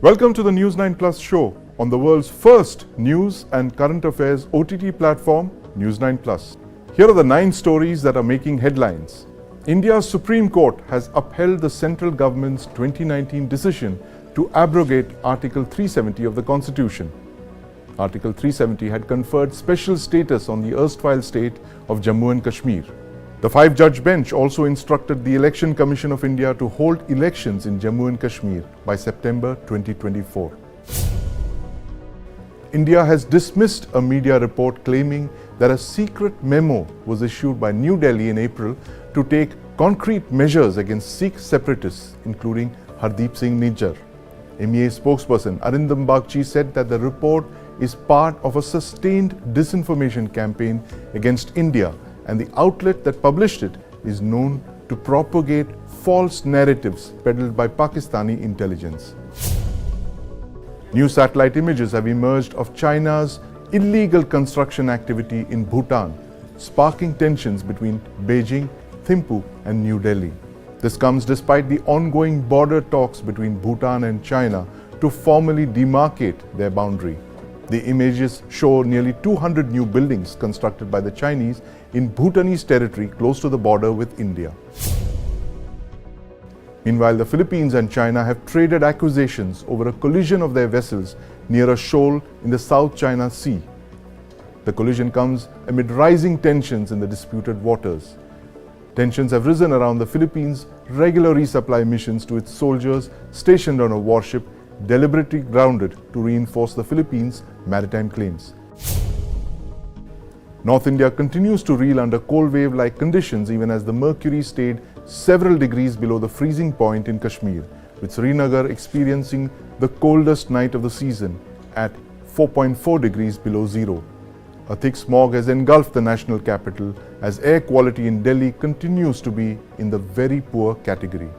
Welcome to the News9 Plus Show on the world's first news and current affairs OTT platform, News9 Plus. Here are the 9 stories that are making headlines. India's Supreme Court has upheld the central government's 2019 decision to abrogate Article 370 of the Constitution. Article 370 had conferred special status on the erstwhile state of Jammu and Kashmir. The 5-judge bench also instructed the Election Commission of India to hold elections in Jammu and Kashmir by September 2024. India has dismissed a media report claiming that a secret memo was issued by New Delhi in April to take concrete measures against Sikh separatists, including Hardeep Singh Nijjar. MEA spokesperson Arindam Bagchi said that the report is part of a sustained disinformation campaign against India, and the outlet that published it is known to propagate false narratives peddled by Pakistani intelligence. New satellite images have emerged of China's illegal construction activity in Bhutan, sparking tensions between Beijing, Thimphu and New Delhi. This comes despite the ongoing border talks between Bhutan and China to formally demarcate their boundary. The images show nearly 200 new buildings constructed by the Chinese in Bhutanese territory close to the border with India. Meanwhile, the Philippines and China have traded accusations over a collision of their vessels near a shoal in the South China Sea. The collision comes amid rising tensions in the disputed waters. Tensions have risen around the Philippines' regular resupply missions to its soldiers stationed on a warship deliberately grounded to reinforce the Philippines' maritime claims. North India continues to reel under cold wave-like conditions even as the mercury stayed several degrees below the freezing point in Kashmir, with Srinagar experiencing the coldest night of the season at 4.4 degrees below zero. A thick smog has engulfed the national capital as air quality in Delhi continues to be in the very poor category.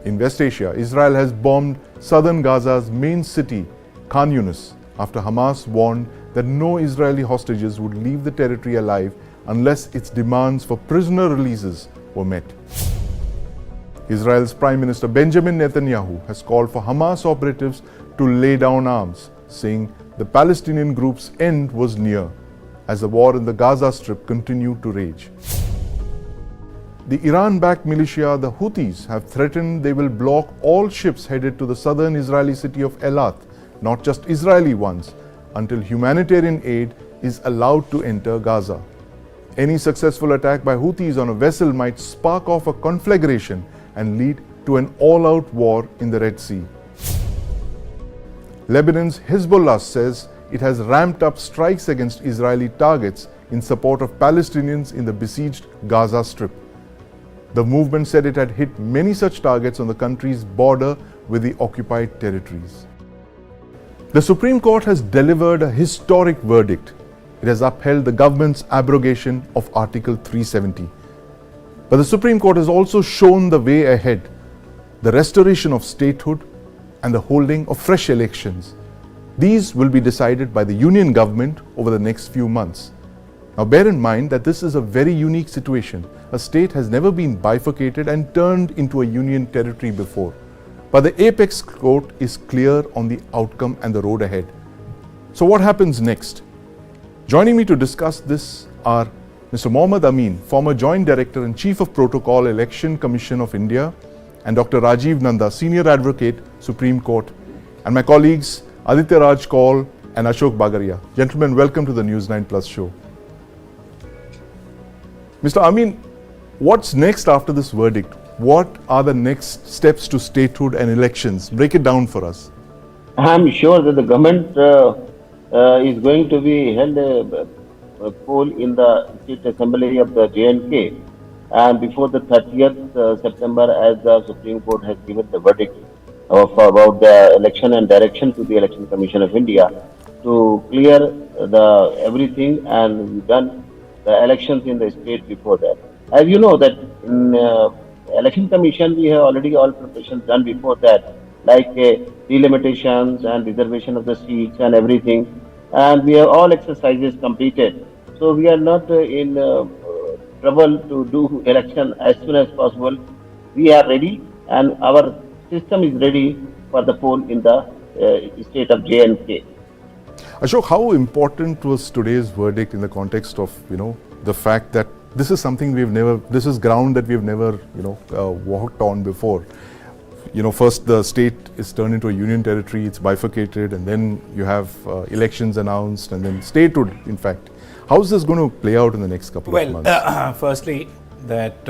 In West Asia, Israel has bombed southern Gaza's main city, Khan Yunis, after Hamas warned that no Israeli hostages would leave the territory alive unless its demands for prisoner releases were met. Israel's Prime Minister Benjamin Netanyahu has called for Hamas operatives to lay down arms, saying the Palestinian group's end was near, as the war in the Gaza Strip continued to rage. The Iran-backed militia, the Houthis, have threatened they will block all ships headed to the southern Israeli city of Eilat, not just Israeli ones, until humanitarian aid is allowed to enter Gaza. Any successful attack by Houthis on a vessel might spark off a conflagration and lead to an all-out war in the Red Sea. Lebanon's Hezbollah says it has ramped up strikes against Israeli targets in support of Palestinians in the besieged Gaza Strip. The movement said it had hit many such targets on the country's border with the occupied territories. The Supreme Court has delivered a historic verdict. It has upheld the government's abrogation of Article 370. But the Supreme Court has also shown the way ahead, the restoration of statehood and the holding of fresh elections. These will be decided by the Union government over the next few months. Now bear in mind that this is a very unique situation. A state has never been bifurcated and turned into a union territory before. But the apex court is clear on the outcome and the road ahead. So what happens next? Joining me to discuss this are Mr. Mohd Amin, former Joint Director and Chief of Protocol, Election Commission of India, and Dr. Rajiv Nanda, Senior Advocate, Supreme Court, and my colleagues Aditya Raj Kaul and Ashok Bagriya. Gentlemen, welcome to the News9 Plus Show. Mr. Amin, what's next after this verdict? What are the next steps to statehood and elections? Break it down for us. I'm sure that the government is going to be held a poll in the State Assembly of the J&K, and before the 30th September, as the Supreme Court has given the verdict about the election and direction to the Election Commission of India to clear the everything and done the elections in the state before that. As you know that in Election Commission we have already all preparations done before that, like delimitations and reservation of the seats and everything, and we have all exercises completed. So we are not in trouble to do election as soon as possible. We are ready, and our system is ready for the poll in the state of J&K. Ashok, how important was today's verdict in the context of, the fact that this is something this is ground that we've never, walked on before. First the state is turned into a union territory, it's bifurcated, and then you have elections announced, and then statehood, in fact. How is this going to play out in the next couple of months? Firstly, that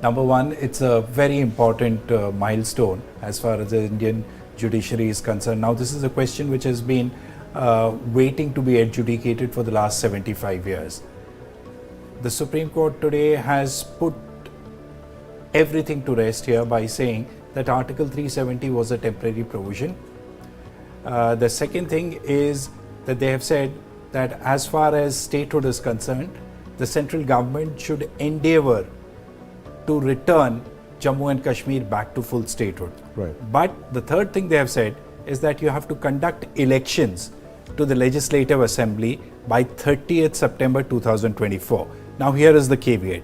number one, it's a very important milestone as far as the Indian judiciary is concerned. Now, this is a question which has been waiting to be adjudicated for the last 75 years. The Supreme Court today has put everything to rest here by saying that Article 370 was a temporary provision. The second thing is that they have said that as far as statehood is concerned, the central government should endeavor to return Jammu and Kashmir back to full statehood. Right. But the third thing they have said is that you have to conduct elections to the Legislative Assembly by 30th September 2024. Now here is the caveat.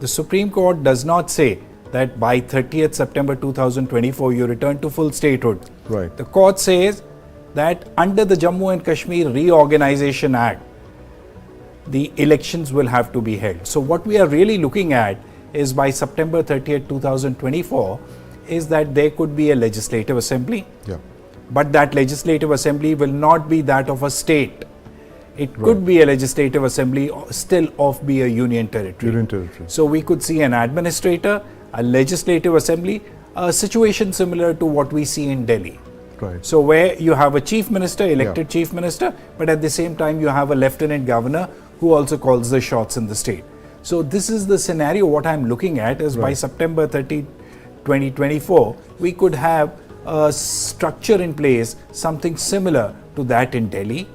The Supreme Court does not say that by 30th September 2024 you return to full statehood. Right. The court says that under the Jammu and Kashmir Reorganization Act, the elections will have to be held. So what we are really looking at is by September 30th, 2024, is that there could be a legislative assembly. Yeah. But that legislative assembly will not be that of a state. It could be a legislative assembly, still of be a union territory. Union territory. So we could see an administrator, a legislative assembly, a situation similar to what we see in Delhi. Right. So where you have a chief minister, elected chief minister, but at the same time you have a lieutenant governor who also calls the shots in the state. So this is the scenario. What I'm looking at is by September 30, 2024, we could have a structure in place, something similar to that in Delhi,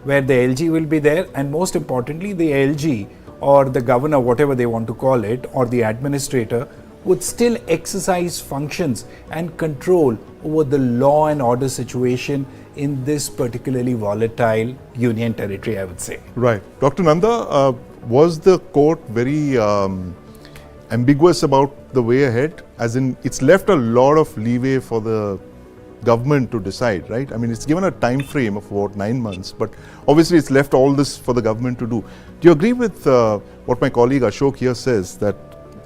where the LG will be there, and most importantly, the LG or the governor, whatever they want to call it, or the administrator, would still exercise functions and control over the law and order situation in this particularly volatile union territory, I would say. Right. Dr. Nanda, was the court very ambiguous about the way ahead? As in, it's left a lot of leeway for the government to decide, right? I mean, it's given a time frame of about 9 months, but obviously it's left all this for the government to do. Do you agree with what my colleague Ashok here says, that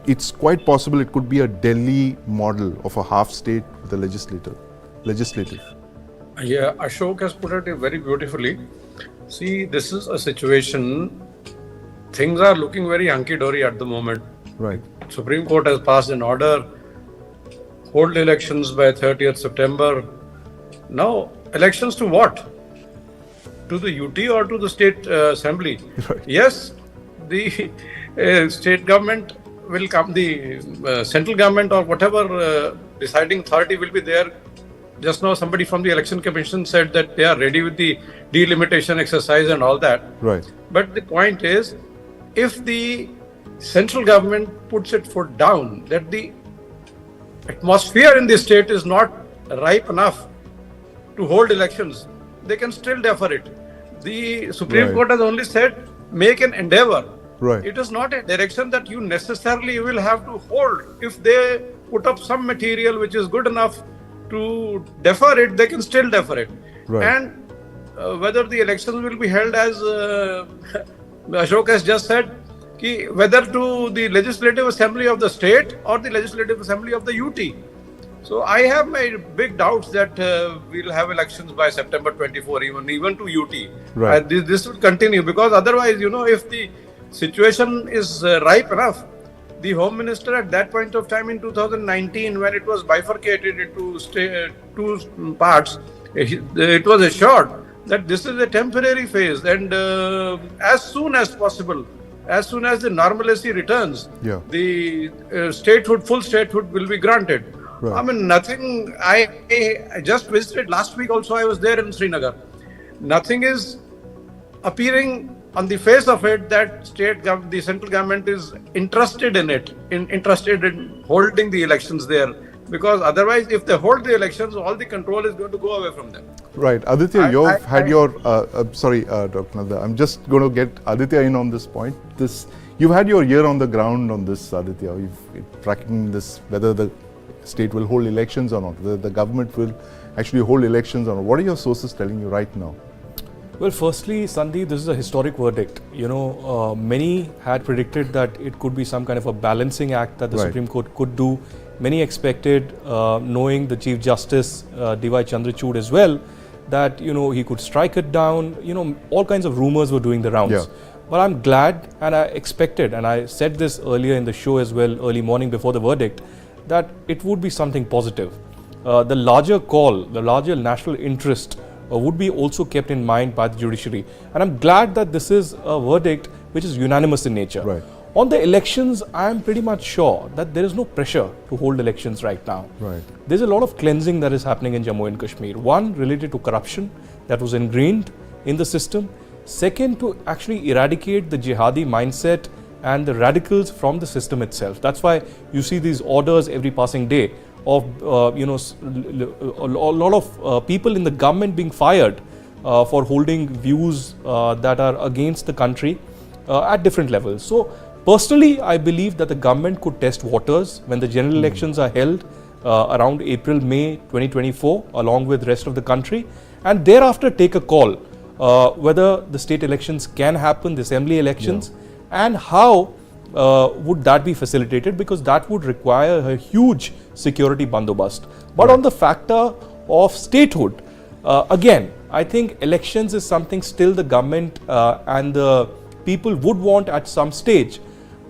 it's quite possible it could be a Delhi model of a half state with a legislative? Yeah, Ashok has put it very beautifully. See, this is a situation, things are looking very hunky-dory at the moment. Right. Supreme Court has passed an order, hold elections by 30th September. Now, elections to what? To the UT or to the state assembly? Right. Yes, the state government will come, the central government or whatever deciding authority will be there. Just now somebody from the election commission said that they are ready with the delimitation exercise and all that. Right. But the point is, if the central government puts its foot down, that the atmosphere in the state is not ripe enough to hold elections, they can still defer it. The Supreme Court has only said, make an endeavor. Right. It is not a direction that you necessarily will have to hold. If they put up some material which is good enough to defer it, they can still defer it. Right. And whether the elections will be held as Ashok has just said, whether to the Legislative Assembly of the state or the Legislative Assembly of the UT. So I have my big doubts that we'll have elections by September 24, even to UT. Right. This will continue, because otherwise, if the situation is ripe enough, the Home Minister at that point of time in 2019, when it was bifurcated into two parts, it was assured that this is a temporary phase, and as soon as possible, as soon as the normalcy returns, the full statehood will be granted. Right. I mean, nothing, I just visited last week also, I was there in Srinagar. Nothing is appearing on the face of it that the central government is interested in holding the elections there. Because otherwise, if they hold the elections, all the control is going to go away from them. Right. Aditya, you've had your, sorry, Dr. Nanda, I'm just going to get Aditya in on this point. You've had your ear on the ground on this, Aditya. You've tracking this, whether the state will hold elections or not, whether the government will actually hold elections or not. What are your sources telling you right now? Well, firstly, Sandeep, this is a historic verdict. Many had predicted that it could be some kind of a balancing act that the Supreme Court could do. Many expected, knowing the Chief Justice, D.Y. Chandrachud as well, that, he could strike it down. All kinds of rumors were doing the rounds. Yeah. But I'm glad, and I expected, and I said this earlier in the show as well, early morning before the verdict, that it would be something positive. The larger call, the larger national interest would be also kept in mind by the judiciary. And I'm glad that this is a verdict which is unanimous in nature. Right. On the elections, I am pretty much sure that there is no pressure to hold elections right now. Right. There's a lot of cleansing that is happening in Jammu and Kashmir. One, related to corruption that was ingrained in the system. Second, to actually eradicate the jihadi mindset and the radicals from the system itself. That's why you see these orders every passing day of a lot of people in the government being fired for holding views that are against the country at different levels. So personally, I believe that the government could test waters when the general elections are held around April, May 2024, along with the rest of the country, and thereafter take a call whether the state elections can happen, the assembly elections, and how would that be facilitated, because that would require a huge security bandobast. But on the factor of statehood, again, I think elections is something still the government and the people would want at some stage.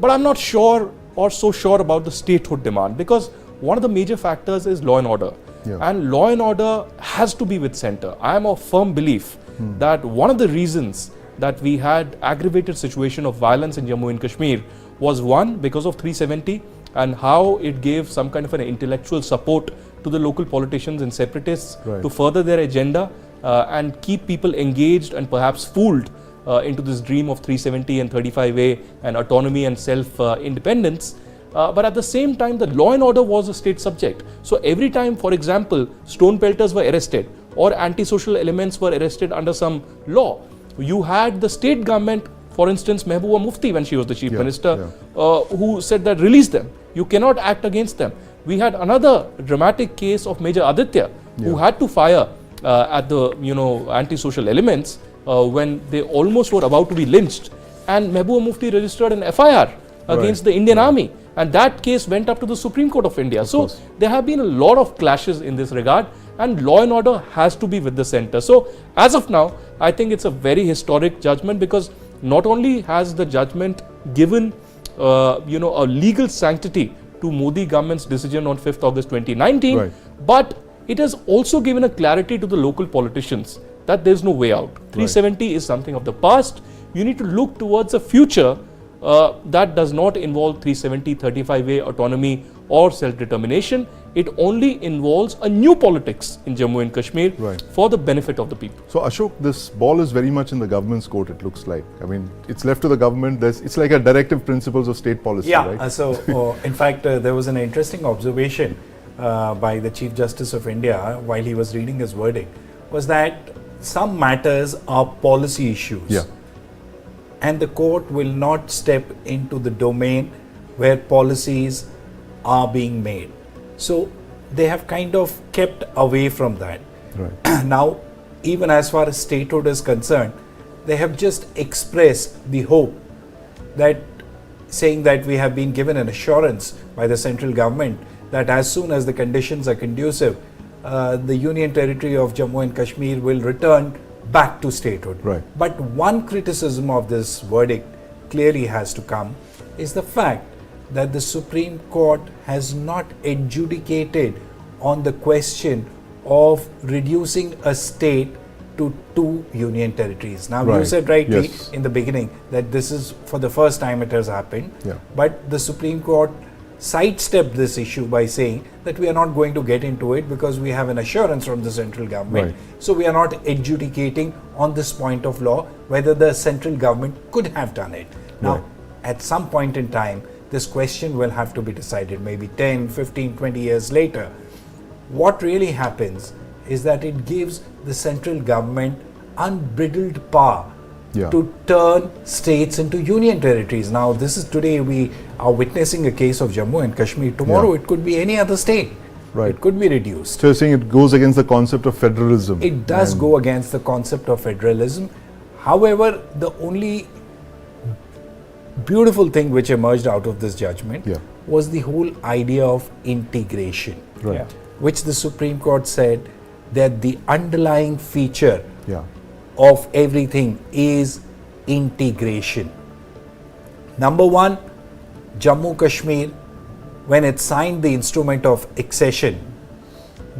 But I'm not sure or so sure about the statehood demand, because one of the major factors is law and order. And law and order has to be with center. I am of firm belief that one of the reasons that we had aggravated situation of violence in Jammu and Kashmir was, one, because of 370 and how it gave some kind of an intellectual support to the local politicians and separatists to further their agenda and keep people engaged and perhaps fooled into this dream of 370 and 35A and autonomy and self-independence. But at the same time, the law and order was a state subject. So every time, for example, stone pelters were arrested or antisocial elements were arrested under some law, you had the state government, for instance, Mehbooba Mufti, when she was the chief minister, who said that release them. You cannot act against them. We had another dramatic case of Major Aditya, who had to fire at the antisocial elements when they almost were about to be lynched, and Mehbooba Mufti registered an FIR against the Indian Army, and that case went up to the Supreme Court of India. So there have been a lot of clashes in this regard, and law and order has to be with the center. So as of now, I think it's a very historic judgment, because not only has the judgment given a legal sanctity to Modi government's decision on 5th August 2019, but it has also given a clarity to the local politicians that there is no way out. 370 is something of the past. You need to look towards a future that does not involve 370, 35A autonomy or self-determination. It only involves a new politics in Jammu and Kashmir for the benefit of the people. So Ashok, this ball is very much in the government's court, it looks like. I mean, it's left to the government. It's like a directive principles of state policy, right? So in fact, there was an interesting observation by the Chief Justice of India while he was reading his verdict, was that some matters are policy issues. And the court will not step into the domain where policies are being made. So they have kind of kept away from that. Now, even as far as statehood is concerned, they have just expressed the hope that, saying that we have been given an assurance by the central government that as soon as the conditions are conducive, the Union Territory of Jammu and Kashmir will return back to statehood. But one criticism of this verdict clearly has to come is the fact that the Supreme Court has not adjudicated on the question of reducing a state to 2 union territories. Now, you said rightly in the beginning that this is for the first time it has happened, but the Supreme Court sidestepped this issue by saying that we are not going to get into it because we have an assurance from the central government. So we are not adjudicating on this point of law whether the central government could have done it. Now, at some point in time, this question will have to be decided, maybe 10, 15, 20 years later. What really happens is that it gives the central government unbridled power to turn states into union territories. Now, this is today we are witnessing a case of Jammu and Kashmir. Tomorrow it could be any other state. Right. It could be reduced. So you're saying it goes against the concept of federalism. It does go against the concept of federalism. However, the only beautiful thing which emerged out of this judgment was the whole idea of integration, Right. which the Supreme Court said that the underlying feature Yeah. of everything is integration. Number one, Jammu Kashmir, when it signed the instrument of accession,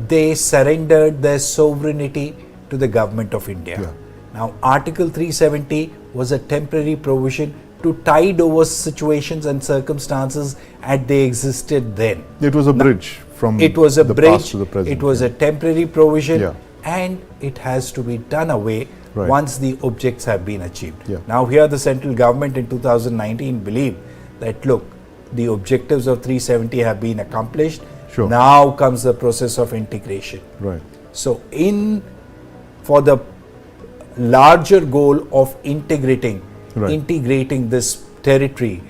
they surrendered their sovereignty to the government of India. Yeah. Now, Article 370 was a temporary provision to tide over situations and circumstances as they existed then. It was a bridge from It was a the bridge, past to the present. it was a temporary provision, Yeah. and it has to be done away Right. once the objects have been achieved. Yeah. Now, here the central government in 2019 believed that, look, the objectives of 370 have been accomplished. Sure. Now comes the process of integration. Right. So, for the larger goal of integrating this territory,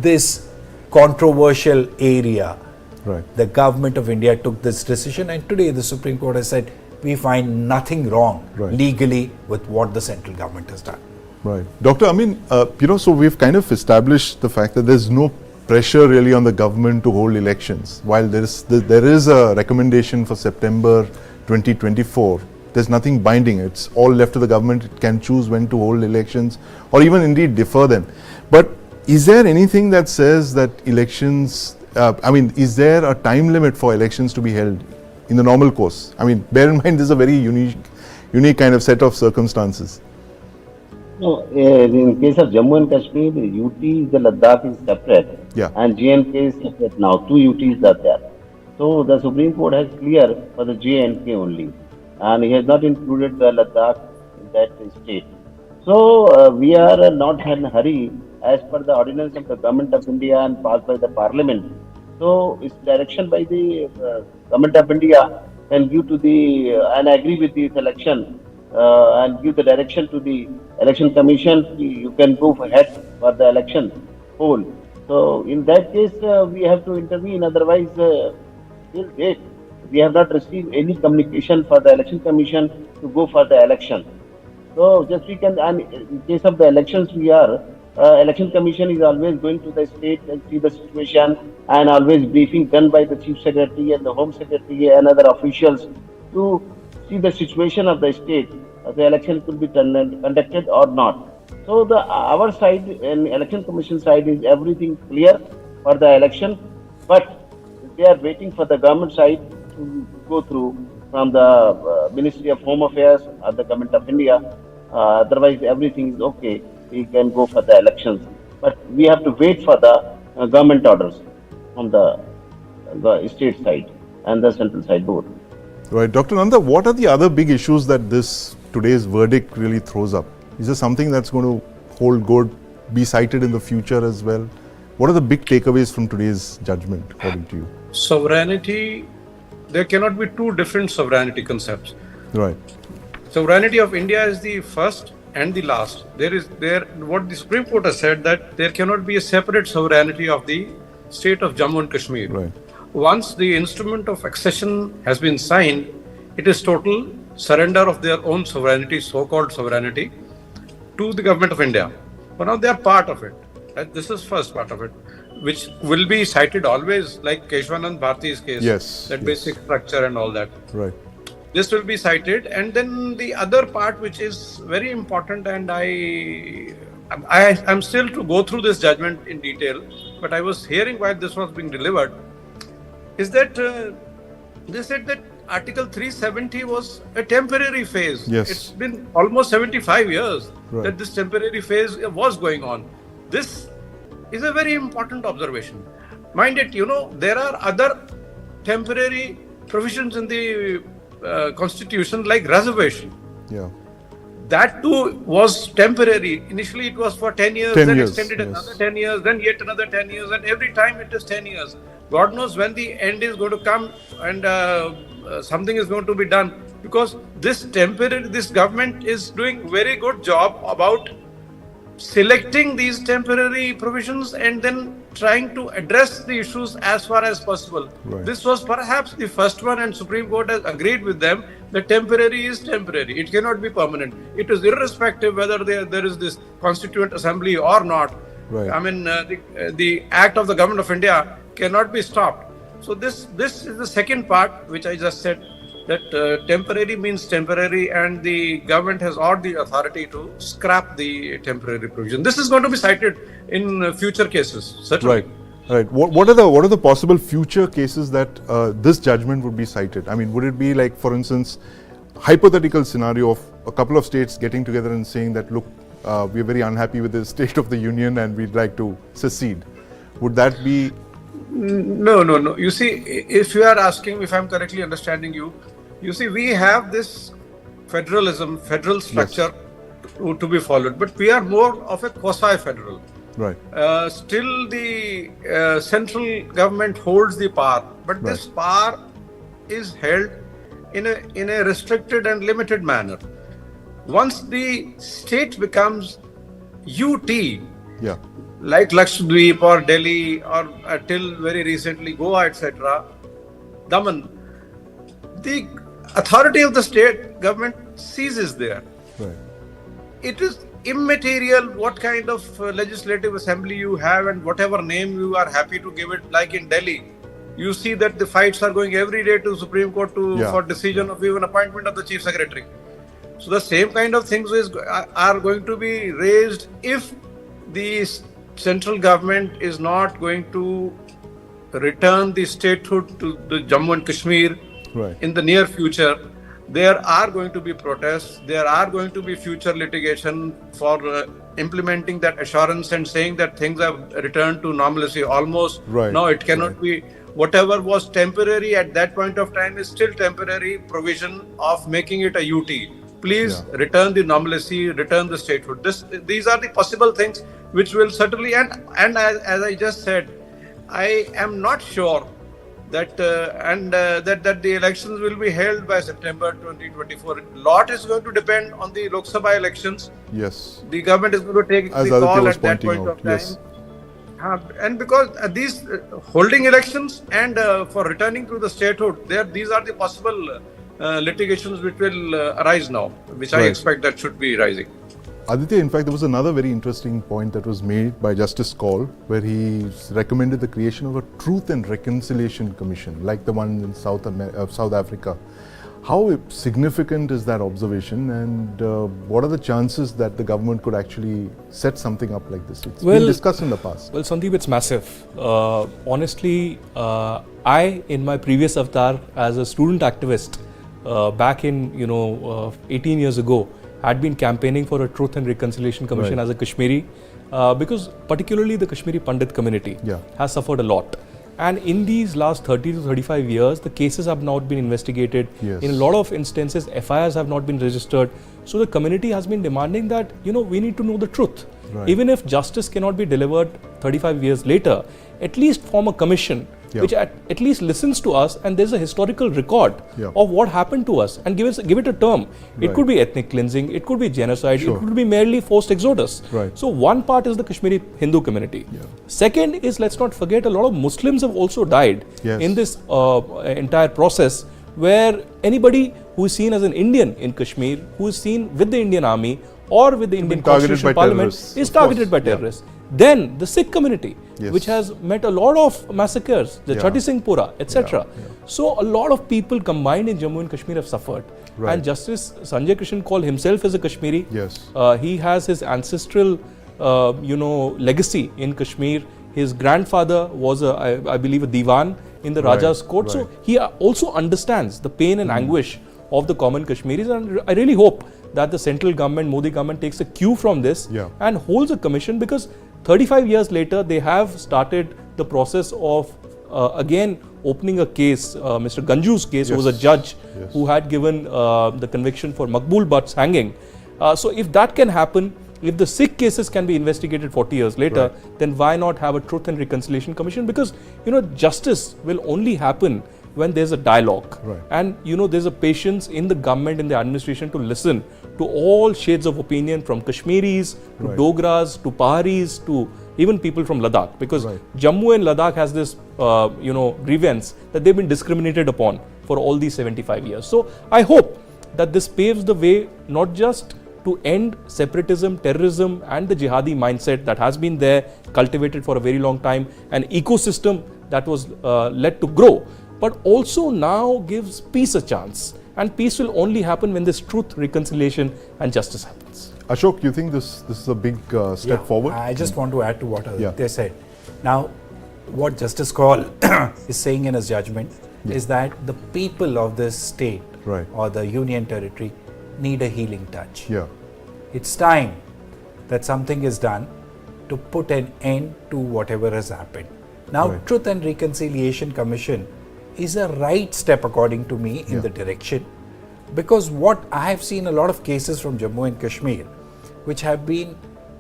this controversial area, Right. the government of India took this decision, and today the Supreme Court has said we find nothing wrong Right. legally with what the central government has done. Right. Dr. Amin, so we've kind of established the fact that there's no pressure really on the government to hold elections. While there is a recommendation for September 2024, there's nothing binding. It's all left to the government. It can choose when to hold elections or even indeed defer them. But is there anything that says that elections, is there a time limit for elections to be held in the normal course? I mean, bear in mind this is a very unique kind of set of circumstances. No, in case of Jammu and Kashmir, UT, the Ladakh is separate, Yeah. and JNK is separate now. Two UTs are there. So the Supreme Court has clear for the JNK only, and he has not included the Ladakh in that state. So we are not in a hurry as per the ordinance of the Government of India and passed by the Parliament. So its direction by the Government of India can give to the and agree with the selection and give the direction to the Election Commission. You can go ahead for the election poll. So in that case, we have to intervene. Otherwise, till date, we have not received any communication for the Election Commission to go for the election. So just we can, and in case of the elections, we are Election Commission is always going to the state and see the situation, and always briefing done by the Chief Secretary and the Home Secretary and other officials to see the situation of the state. The election could be conducted or not. So our side and Election Commission side is everything clear for the election, but they are waiting for the government side to go through from the Ministry of Home Affairs or the Government of India. Otherwise, everything is okay. We can go for the elections, but we have to wait for the government orders from the state side and the central side both. Right. Dr. Nanda, what are the other big issues that today's verdict really throws up? Is there something that's going to hold good, be cited in the future as well? What are the big takeaways from today's judgment, according to you? Sovereignty, there cannot be two different sovereignty concepts. Right. Sovereignty of India is the first and the last. What the Supreme Court has said, that there cannot be a separate sovereignty of the state of Jammu and Kashmir. Right. Once the instrument of accession has been signed, it is total surrender of their own sovereignty, so-called sovereignty, to the government of India. But now they are part of it. And this is first part of it, which will be cited always, like Keshwanand Bharti's case. Yes. That basic structure and all that. Right. This will be cited, and then the other part, which is very important, and I'm still to go through this judgment in detail, but I was hearing while this was being delivered, is that they said that Article 370 was a temporary phase. Yes. It's been almost 75 years Right. that this temporary phase was going on. This is a very important observation. Mind it, there are other temporary provisions in the Constitution, like reservation. Yeah. That too was temporary. Initially it was for 10 years, 10 then years, extended yes. another 10 years, then yet another 10 years, and every time it is 10 years. God knows when the end is going to come and something is going to be done, because this government is doing very good job about selecting these temporary provisions and then trying to address the issues as far as possible. Right. This was perhaps the first one, and Supreme Court has agreed with them that temporary is temporary. It cannot be permanent. It is irrespective whether there is this Constituent Assembly or not. Right. I mean, the Act of the Government of India cannot be stopped. So this is the second part, which I just said, that temporary means temporary, and the government has all the authority to scrap the temporary provision. This is going to be cited in future cases, certainly. Right. Right. What are the possible future cases that this judgment would be cited? I mean, would it be like, for instance, hypothetical scenario of a couple of states getting together and saying that, look, we're very unhappy with the state of the union and we'd like to secede? Would that be? No. You see, if you are asking, if I'm correctly understanding you, you see, we have this federal structure to be followed, but we are more of a quasi-federal. Right. Still, the central government holds the power, but this power is held in a restricted and limited manner. Once the state becomes UT, like Lakshadweep or Delhi or till very recently Goa, etc., Daman, the authority of the state government ceases there. Right. It is immaterial what kind of legislative assembly you have and whatever name you are happy to give it. Like in Delhi, you see that the fights are going every day to Supreme Court for decision of even appointment of the Chief Secretary. So the same kind of things are going to be raised if the central government is not going to return the statehood to the Jammu and Kashmir in the near future. There are going to be protests. There are going to be future litigation for implementing that assurance and saying that things have returned to normalcy almost. No, it cannot be. Whatever was temporary at that point of time is still temporary provision of making it a UT. Please return the normalcy, return the statehood. These are the possible things which will certainly, and as I just said, I am not sure that that the elections will be held by September 2024. A lot is going to depend on the Lok Sabha elections. Yes. The government is going to take the call at that point of time. And because these holding elections and for returning to the statehood, these are the possible litigations which will arise now, which I expect that should be rising. Aditya, in fact, there was another very interesting point that was made by Justice Kaul, where he recommended the creation of a Truth and Reconciliation Commission, like the one in South Africa. How significant is that observation, and what are the chances that the government could actually set something up like this? It's been discussed in the past. Well, Sandeep, it's massive. Honestly, I, in my previous avatar as a student activist, back in 18 years ago, had been campaigning for a Truth and Reconciliation Commission as a Kashmiri, because particularly the Kashmiri Pandit community has suffered a lot. And in these last 30 to 35 years, the cases have not been investigated. In a lot of instances, FIRs have not been registered. So the community has been demanding that, we need to know the truth. Even if justice cannot be delivered 35 years later, at least form a commission which at least listens to us, and there's a historical record of what happened to us, and give it a term. It could be ethnic cleansing, it could be genocide, it could be merely forced exodus. So one part is the Kashmiri Hindu community. Second is, let's not forget, a lot of Muslims have also died in this entire process, where anybody who is seen as an Indian in Kashmir, who is seen with the Indian army or with the Indian Constitutional Parliament, is targeted by terrorists. Then the Sikh community, which has met a lot of massacres, the Chatti Singh Pura, etc. So a lot of people combined in Jammu and Kashmir have suffered. And Justice Sanjay Krishan Kaul himself is a Kashmiri. He has his ancestral, legacy in Kashmir. His grandfather was, I believe, a diwan in the Raja's court. So he also understands the pain and anguish of the common Kashmiris. And I really hope that the central government, Modi government, takes a cue from this and holds a commission, because 35 years later, they have started the process of, again, opening a case, Mr. Ganju's case, who was a judge who had given the conviction for Maqbool Butt's hanging. So if that can happen, if the Sikh cases can be investigated 40 years later, then why not have a Truth and Reconciliation Commission? Because, justice will only happen when there's a dialogue. And, there's a patience in the government, in the administration, to listen to all shades of opinion, from Kashmiris to Dogras to Paharis to even people from Ladakh, because Right. Jammu and Ladakh has this, grievance that they've been discriminated upon for all these 75 years. So I hope that this paves the way not just to end separatism, terrorism and the jihadi mindset that has been there, cultivated for a very long time, an ecosystem that was led to grow, but also now gives peace a chance. And peace will only happen when this truth, reconciliation and justice happens. Ashok, you think this is a big step forward? I just want to add to what Yeah. they said. Now, what Justice Kaul is saying in his judgment is that the people of this state Right. or the union territory need a healing touch. Yeah. It's time that something is done to put an end to whatever has happened. Now, Right. Truth and Reconciliation Commission is a right step, according to me, in the direction, because what I have seen a lot of cases from Jammu and Kashmir, which have been,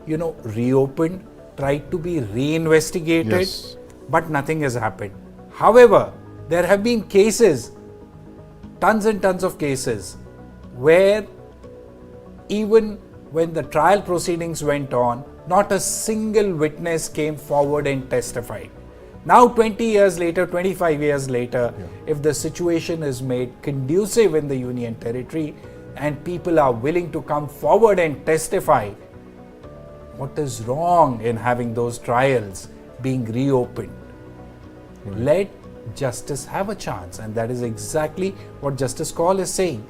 reopened, tried to be reinvestigated, Yes. but nothing has happened. However, there have been cases, tons and tons of cases, where even when the trial proceedings went on, not a single witness came forward and testified. Now 20 years later, 25 years later, if the situation is made conducive in the union territory and people are willing to come forward and testify, what is wrong in having those trials being reopened? Let justice have a chance, and that is exactly what Justice Kaul is saying,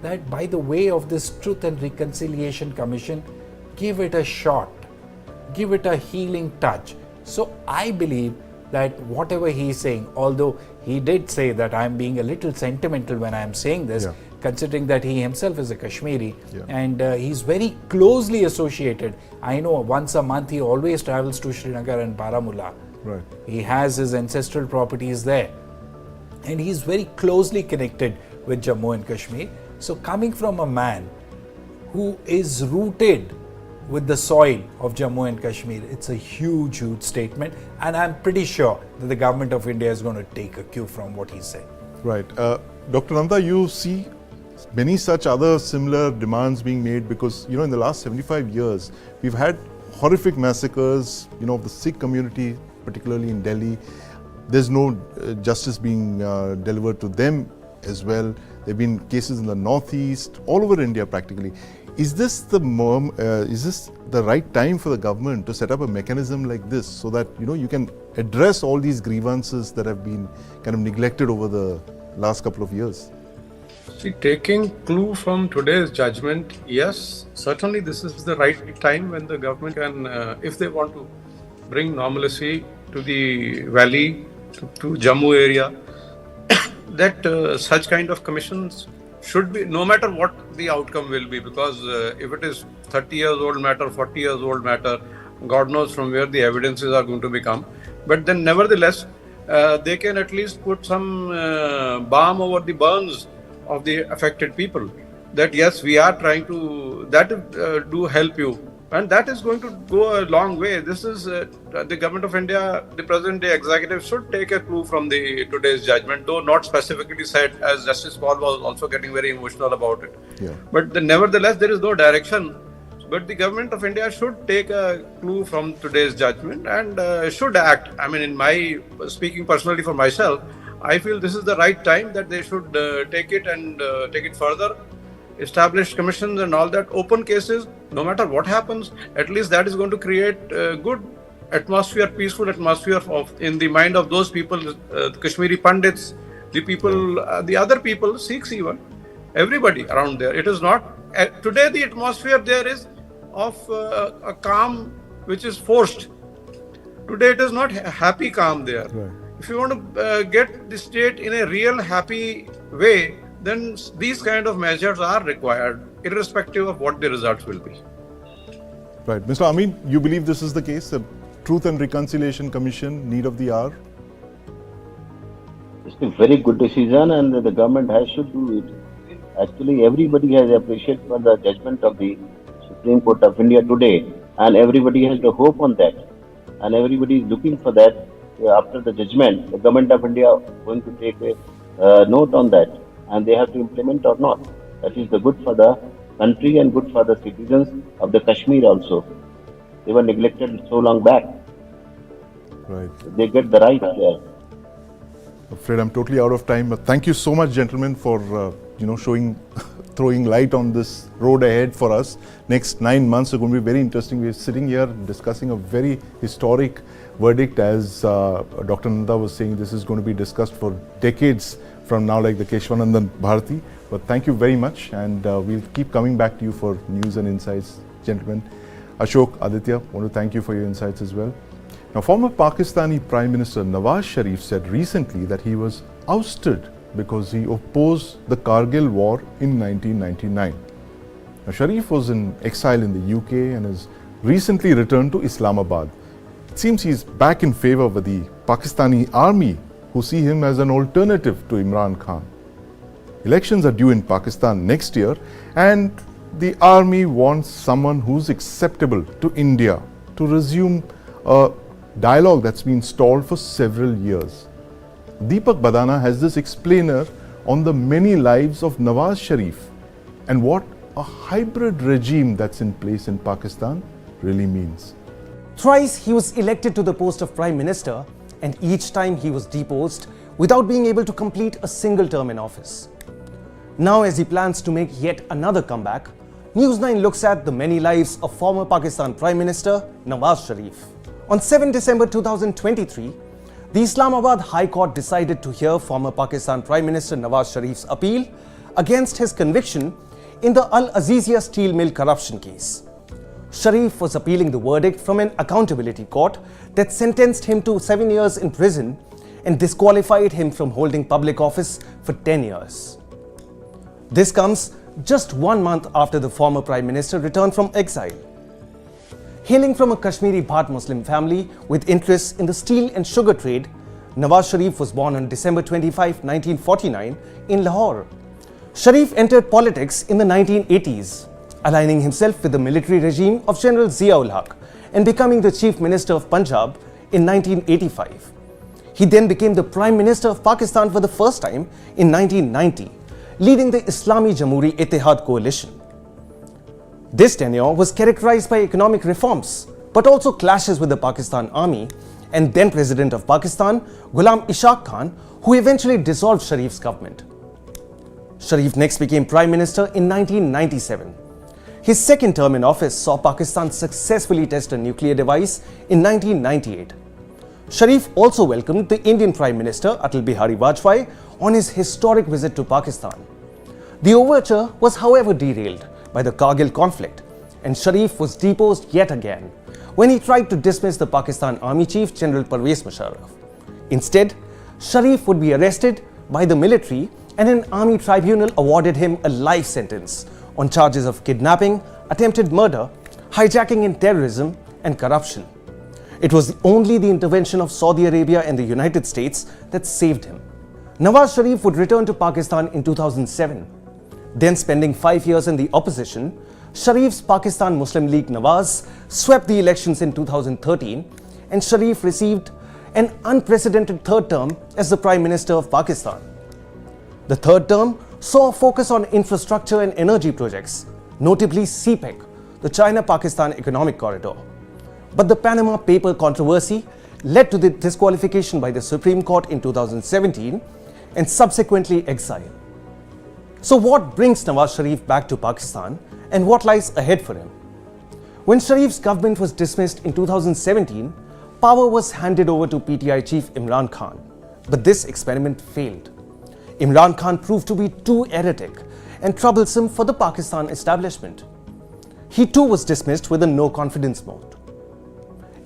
that by the way of this Truth and Reconciliation Commission, give it a shot, give it a healing touch. So I believe that whatever he is saying, although he did say that I am being a little sentimental when I am saying this, considering that he himself is a Kashmiri and he's very closely associated. I know once a month he always travels to Srinagar and Baramulla. Right. He has his ancestral properties there, and he's very closely connected with Jammu and Kashmir. So coming from a man who is rooted with the soil of Jammu and Kashmir, it's a huge, huge statement, and I'm pretty sure that the government of India is going to take a cue from what he said. Right. Dr. Nanda, you see many such other similar demands being made because, in the last 75 years, we've had horrific massacres, of the Sikh community, particularly in Delhi. There's no justice being delivered to them as well. There have been cases in the northeast, all over India practically. Is this the right time for the government to set up a mechanism like this so that you can address all these grievances that have been kind of neglected over the last couple of years? See, taking clue from today's judgment, yes, certainly this is the right time when the government can, if they want to bring normalcy to the valley, to Jammu area, that such kind of commissions should be, no matter what the outcome will be, because if it is 30 years old matter, 40 years old matter, God knows from where the evidences are going to become. But then nevertheless, they can at least put some balm over the burns of the affected people. That yes, we are trying to, that do help you. And that is going to go a long way. This is the government of India, the present day executive should take a clue from the today's judgment, though not specifically said, as Justice Kaul was also getting very emotional about it. Yeah. But nevertheless, there is no direction. But the government of India should take a clue from today's judgment and should act. I mean, in my speaking personally for myself, I feel this is the right time that they should take it and take it further. Establish commissions and all that, open cases, no matter what happens, at least that is going to create a good atmosphere, peaceful atmosphere in the mind of those people, the Kashmiri Pandits, the people, the other people, Sikhs even, everybody around there. It is not, today the atmosphere there is of a calm which is forced. Today it is not a happy calm there. Right. If you want to get the state in a real happy way, then these kind of measures are required, irrespective of what the results will be. Right. Mr. Amin, you believe this is the case? The Truth and Reconciliation Commission, need of the hour? It's a very good decision and the government should do it. Actually, everybody has appreciated for the judgment of the Supreme Court of India today, and everybody has the hope on that. And everybody is looking for that. After the judgment, the government of India is going to take a note on that, and they have to implement or not. That is the good for the country and good for the citizens of the Kashmir also. They were neglected so long back. Right. They get the right there. Afraid I'm totally out of time, but thank you so much, gentlemen, for throwing light on this road ahead for us. Next 9 months are going to be very interesting. We're sitting here discussing a very historic verdict, as Dr. Nanda was saying. This is going to be discussed for decades from now, like the Keshwanandan Bharati. But thank you very much, and we'll keep coming back to you for news and insights, gentlemen. Ashok, Aditya, want to thank you for your insights as well. Now, former Pakistani Prime Minister Nawaz Sharif said recently that he was ousted because he opposed the Kargil war in 1999. Now, Sharif was in exile in the UK and has recently returned to Islamabad. It seems he's back in favor with the Pakistani army, who see him as an alternative to Imran Khan. Elections are due in Pakistan next year, and the army wants someone who's acceptable to India to resume a dialogue that's been stalled for several years. Deepak Badana has this explainer on the many lives of Nawaz Sharif and what a hybrid regime that's in place in Pakistan really means. Thrice he was elected to the post of Prime Minister, and each time he was deposed without being able to complete a single term in office. Now, as he plans to make yet another comeback, News9 looks at the many lives of former Pakistan Prime Minister Nawaz Sharif. On 7 December 2023, the Islamabad High Court decided to hear former Pakistan Prime Minister Nawaz Sharif's appeal against his conviction in the Al Azizia steel mill corruption case. Sharif was appealing the verdict from an accountability court that sentenced him to 7 years in prison and disqualified him from holding public office for 10 years. This comes just 1 month after the former Prime Minister returned from exile. Hailing from a Kashmiri Bhat Muslim family with interests in the steel and sugar trade, Nawaz Sharif was born on December 25, 1949 in Lahore. Sharif entered politics in the 1980s, aligning himself with the military regime of General Zia-ul Haq and becoming the Chief Minister of Punjab in 1985. He then became the Prime Minister of Pakistan for the first time in 1990, leading the Islami Jamhuri Ittihad coalition. This tenure was characterized by economic reforms, but also clashes with the Pakistan Army and then President of Pakistan, Ghulam Ishaq Khan, who eventually dissolved Sharif's government. Sharif next became Prime Minister in 1997. His second term in office saw Pakistan successfully test a nuclear device in 1998. Sharif also welcomed the Indian Prime Minister Atal Bihari Vajpayee on his historic visit to Pakistan. The overture was, however, derailed by the Kargil conflict, and Sharif was deposed yet again when he tried to dismiss the Pakistan Army Chief General Pervez Musharraf. Instead, Sharif would be arrested by the military, and an army tribunal awarded him a life sentence on charges of kidnapping, attempted murder, hijacking and terrorism, and corruption. It was only the intervention of Saudi Arabia and the United States that saved him. Nawaz Sharif would return to Pakistan in 2007. Then spending 5 years in the opposition, Sharif's Pakistan Muslim League Nawaz swept the elections in 2013, and Sharif received an unprecedented third term as the Prime Minister of Pakistan. The third term saw a focus on infrastructure and energy projects, notably CPEC, the China-Pakistan Economic Corridor. But the Panama Paper controversy led to the disqualification by the Supreme Court in 2017 and subsequently exile. So what brings Nawaz Sharif back to Pakistan, and what lies ahead for him? When Sharif's government was dismissed in 2017, power was handed over to PTI chief Imran Khan. But this experiment failed. Imran Khan proved to be too erratic and troublesome for the Pakistan establishment. He too was dismissed with a no-confidence vote.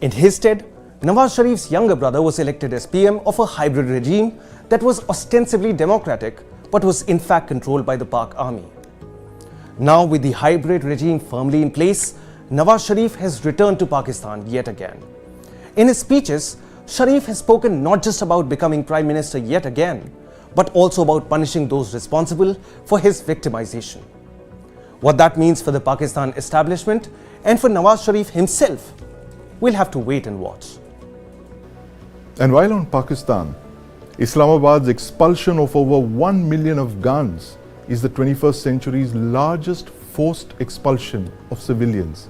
In his stead, Nawaz Sharif's younger brother was elected as PM of a hybrid regime that was ostensibly democratic but was in fact controlled by the Pak army. Now, with the hybrid regime firmly in place, Nawaz Sharif has returned to Pakistan yet again. In his speeches, Sharif has spoken not just about becoming Prime Minister yet again, but also about punishing those responsible for his victimization. What that means for the Pakistan establishment and for Nawaz Sharif himself, we'll have to wait and watch. And while on Pakistan, Islamabad's expulsion of over 1 million Afghans is the 21st century's largest forced expulsion of civilians.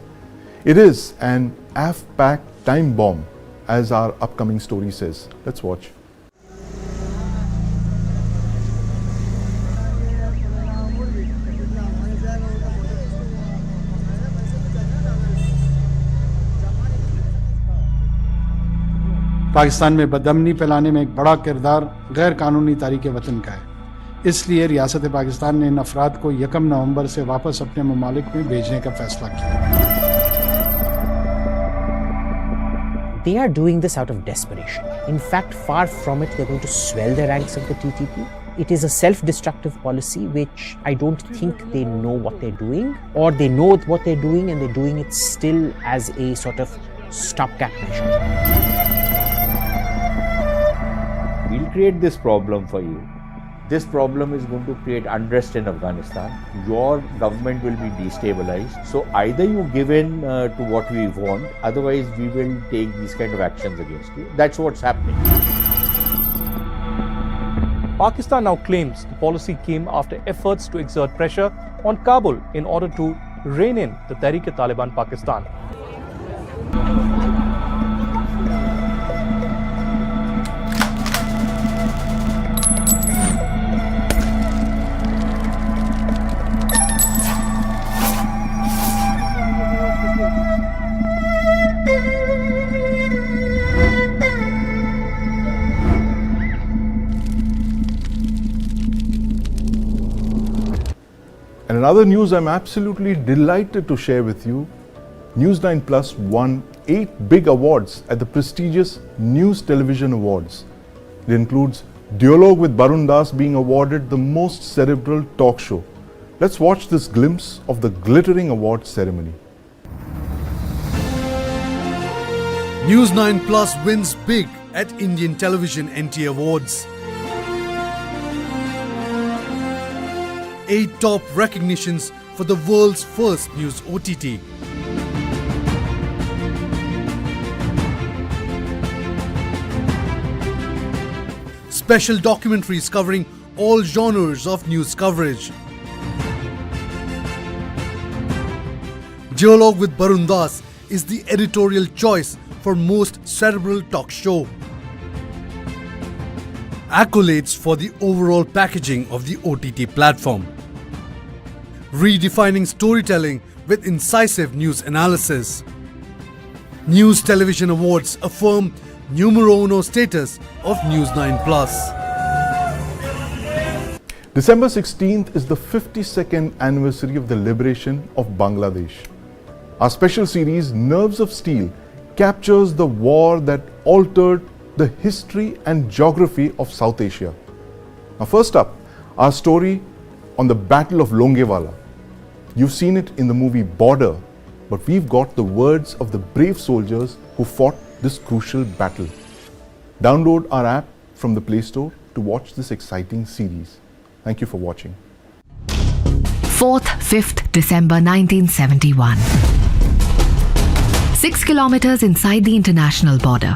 It is an AF-packed time bomb as our upcoming story says. Let's watch. Pakistan में बदअमनी फैलाने में एक बड़ा किरदार गैर कानूनी तारीक वतन का है। इसलिए रियासत पाकिस्तान ने इन अफराद को 1 नवंबर से वापस अपने ममालिक में भेजने का फैसला किया। They are doing this out of desperation. In fact, far from it, they're going to swell the ranks of the TTP. It is a self-destructive policy which I don't think they know what they're doing, or they know what they're doing and they're doing it still as a sort of stopgap measure. We'll create this problem for you. This problem is going to create unrest in Afghanistan. Your government will be destabilized. So either you give in to what we want, otherwise we will take these kind of actions against you. That's what's happening. Pakistan now claims the policy came after efforts to exert pressure on Kabul in order to rein in the Tehreek-e-Taliban Pakistan. And another news I'm absolutely delighted to share with you, News9 Plus won 8 big awards at the prestigious News Television Awards. It includes Dialogue with Barun Das being awarded the most cerebral talk show. Let's watch this glimpse of the glittering award ceremony. News9 Plus wins big at Indian Television NT Awards. 8 top recognitions for the world's first news OTT. Special documentaries covering all genres of news coverage. Dialogue with Barun Das is the editorial choice for most cerebral talk show. Accolades for the overall packaging of the OTT platform. Redefining storytelling with incisive news analysis. News Television Awards affirm numero uno status of News9 Plus. December 16th is the 52nd anniversary of the liberation of Bangladesh. Our special series, Nerves of Steel, captures the war that altered the history and geography of South Asia. Now, first up, our story on the Battle of Longewala. You've seen it in the movie Border, but we've got the words of the brave soldiers who fought this crucial battle. Download our app from the Play Store to watch this exciting series. Thank you for watching. 4th, 5th December 1971. 6 kilometers inside the international border,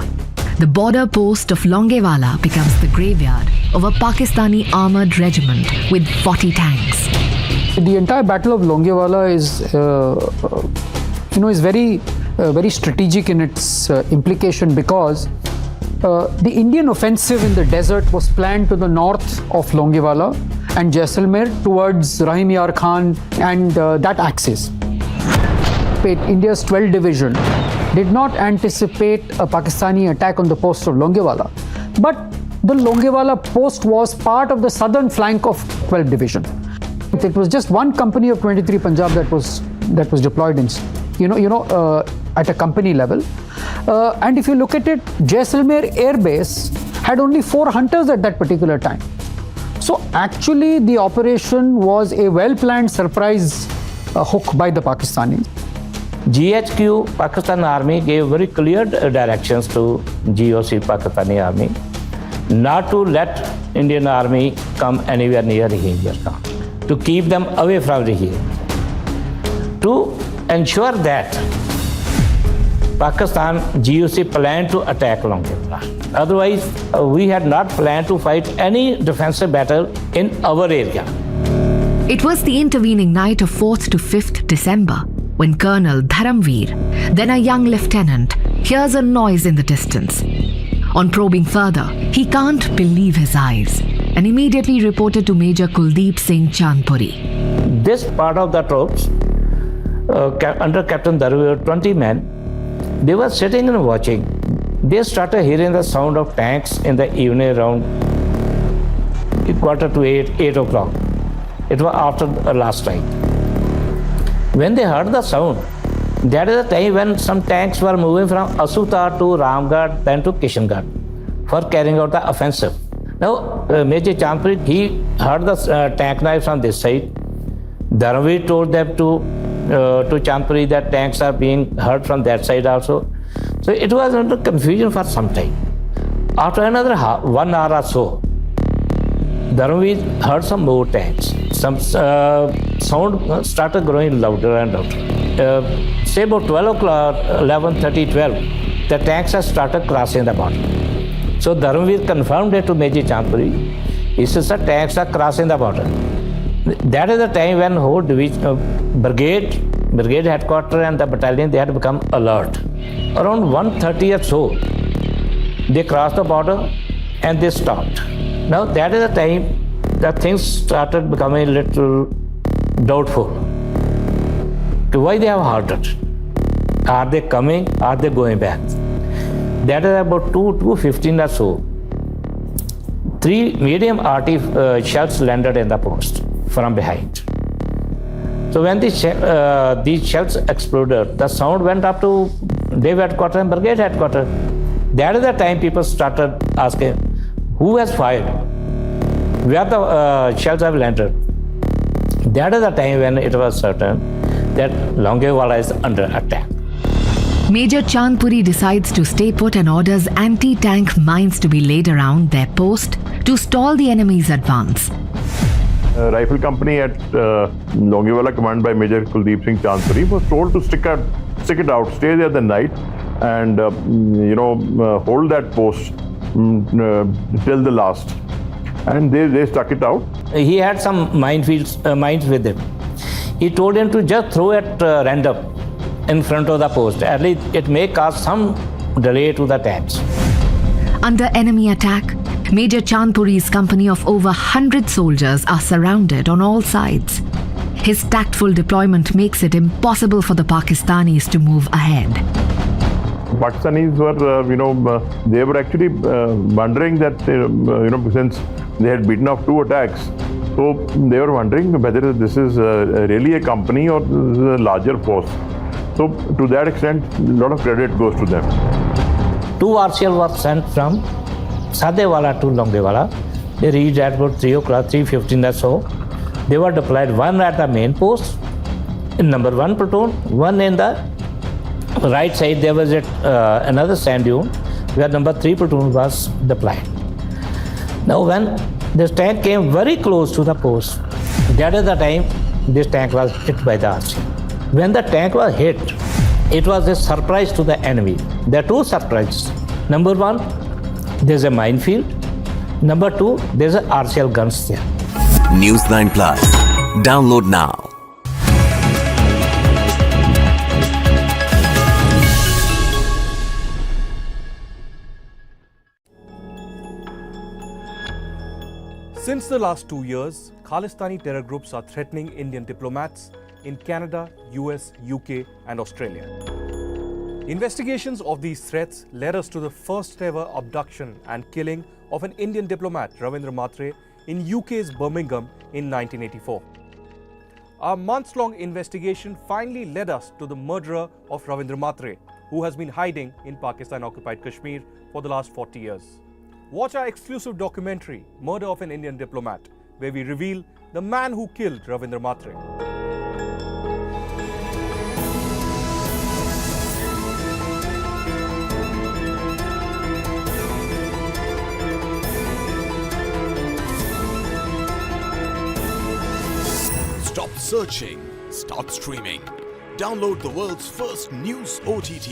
the border post of Longewala becomes the graveyard of a Pakistani armoured regiment with 40 tanks. The entire Battle of Longewala is very strategic in its implication, because the Indian offensive in the desert was planned to the north of Longewala and Jaisalmer towards Rahim Yar Khan and that axis. India's 12th Division did not anticipate a Pakistani attack on the post of Longewala, but the Longewala post was part of the southern flank of 12th Division. It was just one company of 23 Punjab that was deployed in, at a company level. And if you look at it, Jaisalmer Air Base had only 4 hunters at that particular time. So actually, the operation was a well-planned surprise hook by the Pakistanis. GHQ, Pakistan Army, gave very clear directions to GOC, Pakistani Army, not to let Indian Army come anywhere near Rahim Khan, to keep them away from Rahim, to ensure that Pakistan GOC planned to attack Longewala. Otherwise, we had not planned to fight any defensive battle in our area. It was the intervening night of 4th to 5th December when Colonel Dharamveer, then a young lieutenant, hears a noise in the distance. On probing further, he can't believe his eyes and immediately reported to Major Kuldeep Singh Chandpuri. This part of the troops, under Captain Darwir, 20 men, they were sitting and watching. They started hearing the sound of tanks in the evening around 7:45, 8 o'clock. It was after the last night. When they heard the sound, that is the time when some tanks were moving from Asutar to Ramgarh, then to Kishangarh for carrying out the offensive. Now, Major Chandpuri, he heard the tank knives on this side. Dharamveer told them to Chandpuri that tanks are being heard from that side also. So it was under confusion for some time. After another 1 hour or so, Dharamveer heard some more tanks. Some sound started growing louder and louder. Say about 12 o'clock, 11:30, 12, the tanks have started crossing the border. So Dharamveer confirmed it to Major Chandpuri. He says the tanks are crossing the border. That is the time when whole division, brigade headquarters and the battalion, they had become alert. Around 1:30 or so, they crossed the border and they stopped. Now that is the time that things started becoming a little doubtful. Why they have halted? Are they coming? Are they going back? That is about 2:15 or so. 3 medium RT shells landed in the post from behind. So when these shells exploded, the sound went up to Div headquarters and brigade headquarters. That is the time people started asking, who has fired? Where the shells have landed? That is the time when it was certain that Longewala is under attack. Major Chandpuri decides to stay put and orders anti-tank mines to be laid around their post to stall the enemy's advance. Rifle company at Longewala, commanded by Major Kuldeep Singh Chandpuri, was told to stick it out, stay there the night, and hold that post till the last. And they stuck it out. He had some mines with him. He told him to just throw at random in front of the post. At least it may cause some delay to the tanks. Under enemy attack, Major Chandpuri's company of over 100 soldiers are surrounded on all sides. His tactful deployment makes it impossible for the Pakistanis to move ahead. Pakistanis were, they were actually wondering that, since they had beaten off 2 attacks, so they were wondering whether this is really a company or this is a larger force. So to that extent, a lot of credit goes to them. 2 RCL were sent from Sadewala to Longewala. They reached at about 3 o'clock, 3:15 or so. They were deployed, one at the main post, in number 1 platoon, one in the right side. There was another sand dune where number 3 platoon was deployed. Now when this tank came very close to the post, that is the time this tank was hit by the RCL. When the tank was hit, it was a surprise to the enemy. There are 2 surprises. Number 1, there's a minefield. Number 2, there's a RCL guns there. News9 Plus. Download now. Since the last 2 years, Khalistani terror groups are threatening Indian diplomats in Canada, US, UK and Australia. Investigations of these threats led us to the first ever abduction and killing of an Indian diplomat, Ravindra Matre, in UK's Birmingham in 1984. Our months-long investigation finally led us to the murderer of Ravindra Matre, who has been hiding in Pakistan-occupied Kashmir for the last 40 years. Watch our exclusive documentary, Murder of an Indian Diplomat, where we reveal the man who killed Ravindra Matre. Stop searching, start streaming. Download the world's first news OTT,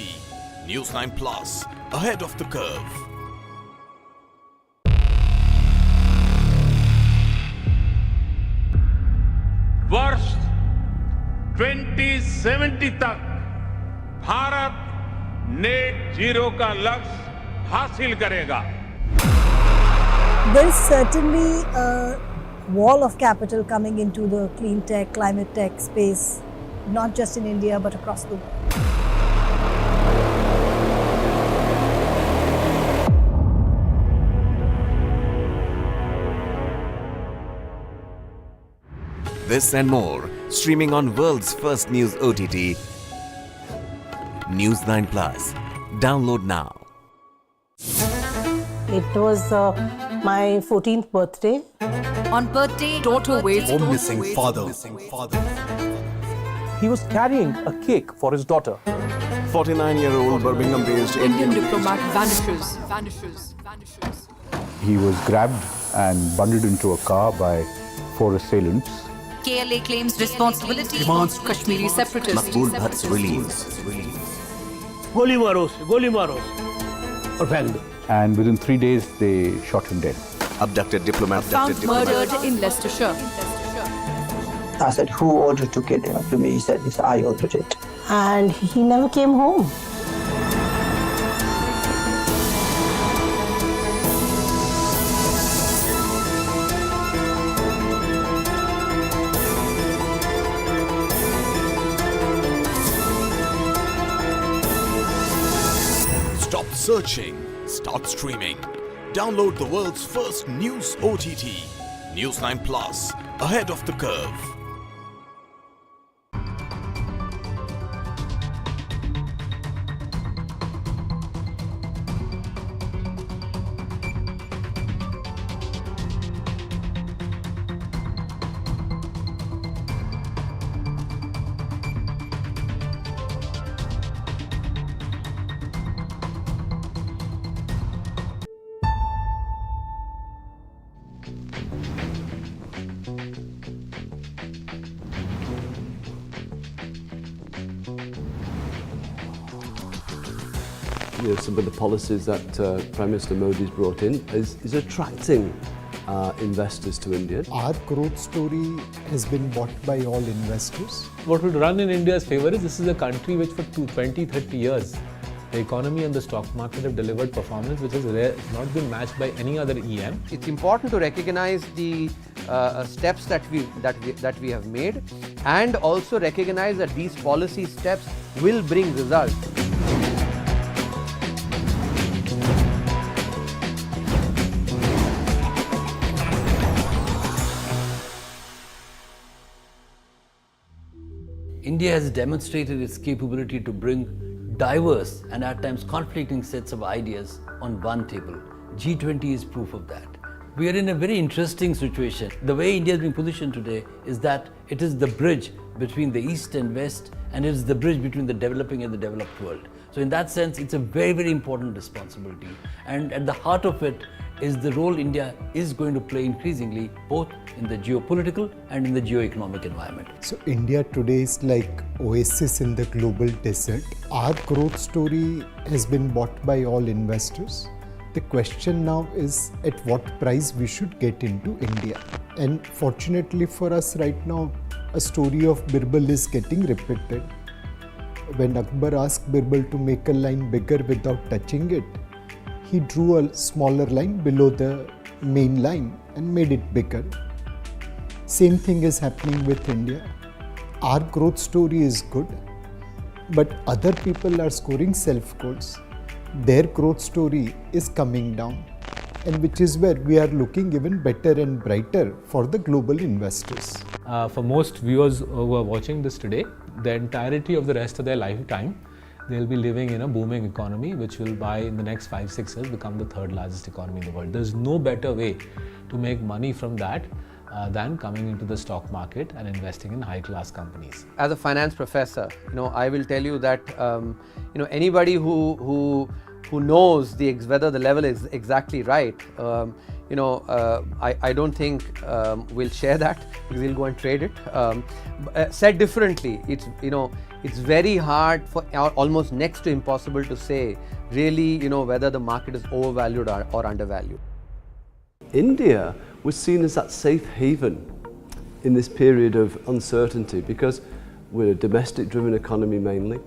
News9 Plus, ahead of the curve. वर्ष 2070 तक Bharat net zero का लक्ष्य हासिल करेगा। There is certainly a wall of capital coming into the clean tech, climate tech space, not just in India but across the world. This and more, streaming on world's first news OTT, News9 Plus. Download now. It was my 14th birthday. On birthday, daughter waits Home missing father. He was carrying a cake for his daughter. 49-year-old Birmingham-based Indian diplomat vanishes. He was grabbed and bundled into a car by 4 assailants. KLA claims responsibility for Kashmiri separatists. Maqbool Bhatt's release. Goli maro, aur phek do. And within 3 days, they shot him dead. Abducted diplomat. Found murdered in Leicestershire. I said, who ordered to kill him? To me, he said, yes, I ordered it. And he never came home. Stop searching, start streaming. Download the world's first news OTT, News9 Plus, ahead of the curve. Some of the policies that Prime Minister Modi's brought in is attracting investors to India. Our growth story has been bought by all investors. What would run in India's favor is this is a country which for 20-30 years the economy and the stock market have delivered performance which has not been matched by any other EM. It's important to recognize the steps that we have made and also recognize that these policy steps will bring results. India has demonstrated its capability to bring diverse and at times conflicting sets of ideas on one table. G20 is proof of that. We are in a very interesting situation. The way India is being positioned today is that it is the bridge between the East and West, and it is the bridge between the developing and the developed world. So in that sense, it's a very, very important responsibility. And at the heart of it is the role India is going to play increasingly, both in the geopolitical and in the geo-economic environment. So India today is like oasis in the global desert. Our growth story has been bought by all investors. The question now is at what price we should get into India. And fortunately for us right now, a story of Birbal is getting repeated. When Akbar asked Birbal to make a line bigger without touching it, he drew a smaller line below the main line and made it bigger. Same thing is happening with India. Our growth story is good, but other people are scoring self-goals. Their growth story is coming down, and which is where we are looking even better and brighter for the global investors. For most viewers who are watching this today, the entirety of the rest of their lifetime, they'll be living in a booming economy which will by in the next 5-6 years become the third largest economy in the world. There's no better way to make money from that than coming into the stock market and investing in high-class companies. As a finance professor, I will tell you that anybody who knows whether the level is exactly right, I don't think we'll share that because we'll go and trade it. Said differently, it's very hard for almost next to impossible to say really whether the market is overvalued or undervalued. India was seen as that safe haven in this period of uncertainty because we're a domestic driven economy mainly.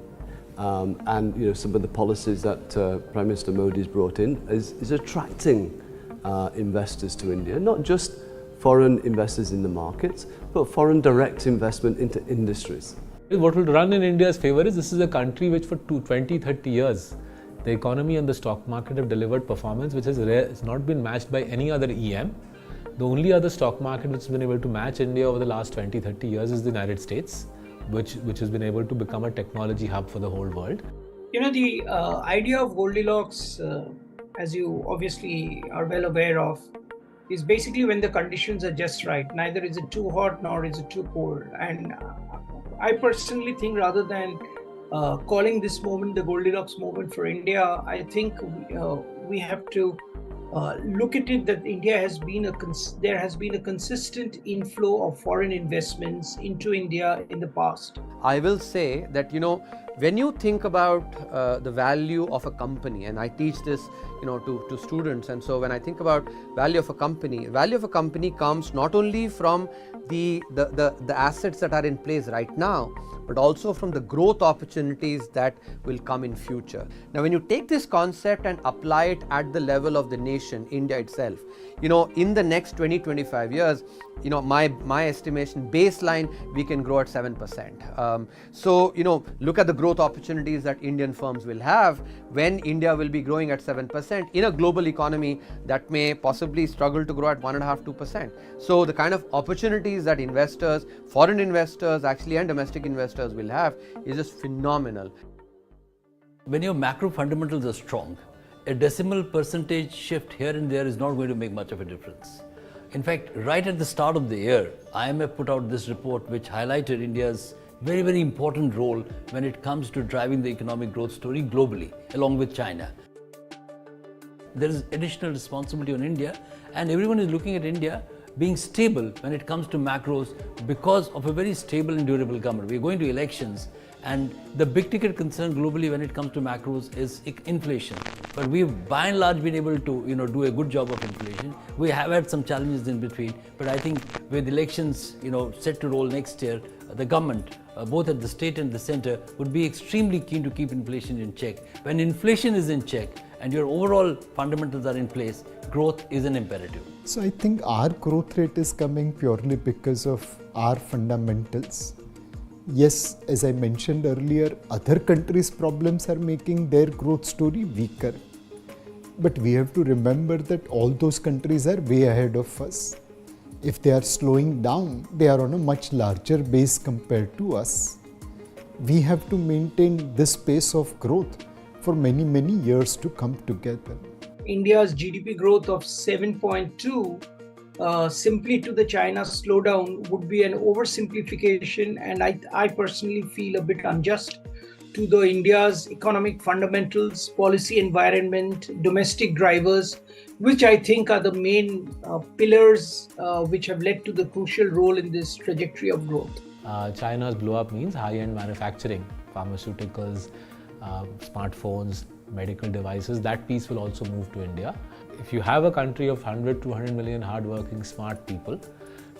and some of the policies that Prime Minister Modi's brought in is attracting investors to India, not just foreign investors in the markets, but foreign direct investment into industries. What will run in India's favor is this is a country which for 20-30 years, the economy and the stock market have delivered performance which has not been matched by any other EM. The only other stock market which has been able to match India over the last 20-30 years is the United States, which has been able to become a technology hub for the whole world. The idea of Goldilocks, as you obviously are well aware of, is basically when the conditions are just right. Neither is it too hot nor is it too cold. And I personally think rather than calling this moment the Goldilocks moment for India, I think we have to look at it that there has been a consistent inflow of foreign investments into India in the past. I will say that when you think about the value of a company, and I teach this to students, and so when I think about value of a company comes not only from the assets that are in place right now, but also from the growth opportunities that will come in future. Now, when you take this concept and apply it at the level of the nation, India itself, in the next 20-25 years, my estimation baseline, we can grow at 7%. So, look at the growth opportunities that Indian firms will have when India will be growing at 7% in a global economy that may possibly struggle to grow at 1.5-2%. So, the kind of opportunities that investors, foreign investors actually and domestic investors will have is just phenomenal. When your macro fundamentals are strong, a decimal percentage shift here and there is not going to make much of a difference. In fact, right at the start of the year, IMF put out this report which highlighted India's very, very important role when it comes to driving the economic growth story globally, along with China. There is additional responsibility on India, and everyone is looking at India being stable when it comes to macros because of a very stable and durable government. We are going to elections, and the big ticket concern globally when it comes to macros is inflation. But we've by and large been able to do a good job of inflation. We have had some challenges in between, but I think with elections set to roll next year, the government, both at the state and the center, would be extremely keen to keep inflation in check. When inflation is in check and your overall fundamentals are in place, growth is an imperative. So I think our growth rate is coming purely because of our fundamentals. Yes, as I mentioned earlier, other countries' problems are making their growth story weaker. But we have to remember that all those countries are way ahead of us. If they are slowing down, they are on a much larger base compared to us. We have to maintain this pace of growth for many, many years to come together. India's GDP growth of 7.2 simply to the China slowdown would be an oversimplification, and I personally feel a bit unjust to the India's economic fundamentals, policy environment, domestic drivers, which I think are the main pillars which have led to the crucial role in this trajectory of growth. China's blow up means high-end manufacturing, pharmaceuticals, smartphones, medical devices. That piece will also move to India. If you have a country of 100-200 million hardworking, smart people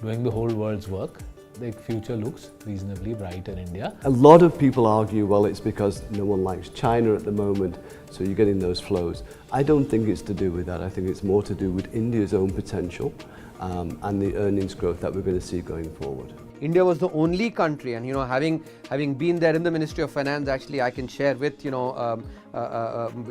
doing the whole world's work, the future looks reasonably bright in India. A lot of people argue, well, it's because no one likes China at the moment, so you're getting those flows. I don't think it's to do with that. I think it's more to do with India's own potential and the earnings growth that we're going to see going forward. India was the only country, and having been there in the Ministry of Finance, actually I can share with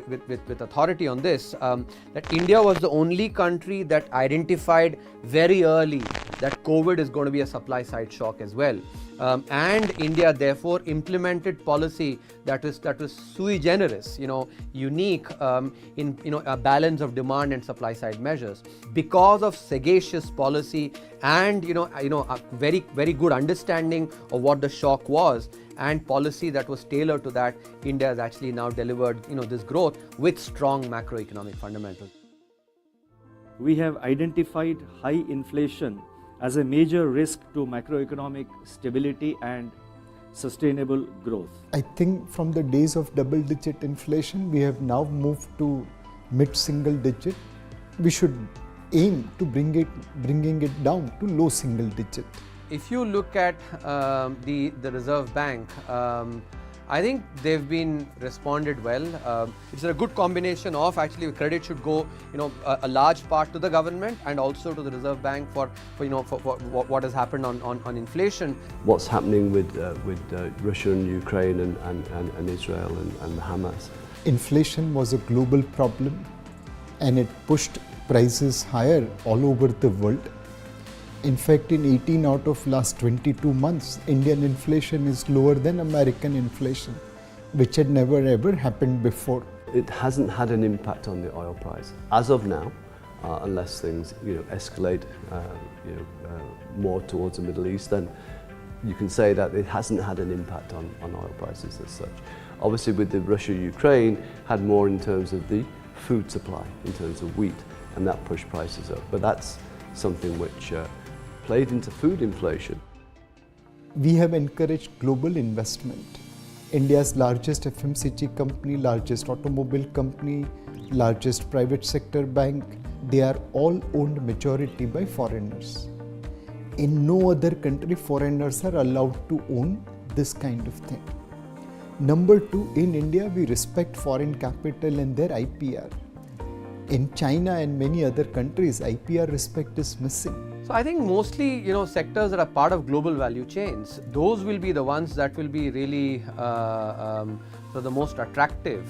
with authority on this, that India was the only country that identified very early that COVID is going to be a supply side shock as well. And India therefore implemented policy that was sui generis, unique in a balance of demand and supply side measures. Because of sagacious policy and a very good understanding of what the shock was and policy that was tailored to that, India has actually now delivered this growth with strong macroeconomic fundamentals. We have identified high inflation as a major risk to macroeconomic stability and sustainable growth. I think from the days of double-digit inflation, we have now moved to mid-single digit. We should aim to bringing it down to low single digit. If you look at the Reserve Bank, I think they've been responded well. It's a good combination of actually credit should go, a large part to the government and also to the Reserve Bank for what has happened on inflation. What's happening with Russia and Ukraine and Israel and Hamas? Inflation was a global problem and it pushed prices higher all over the world. In fact, in 18 out of last 22 months, Indian inflation is lower than American inflation, which had never ever happened before. It hasn't had an impact on the oil price as of now, unless things escalate more towards the Middle East. Then you can say that it hasn't had an impact on oil prices as such. Obviously, with the Russia-Ukraine, had more in terms of the food supply, in terms of wheat, and that pushed prices up. But that's something which played into food inflation. We have encouraged global investment. India's largest FMCG company, largest automobile company, largest private sector bank, they are all owned majority by foreigners. In no other country, foreigners are allowed to own this kind of thing. Number two, in India, we respect foreign capital and their IPR. In China and many other countries, IPR respect is missing. So I think mostly, sectors that are part of global value chains, those will be the ones that will be really the most attractive.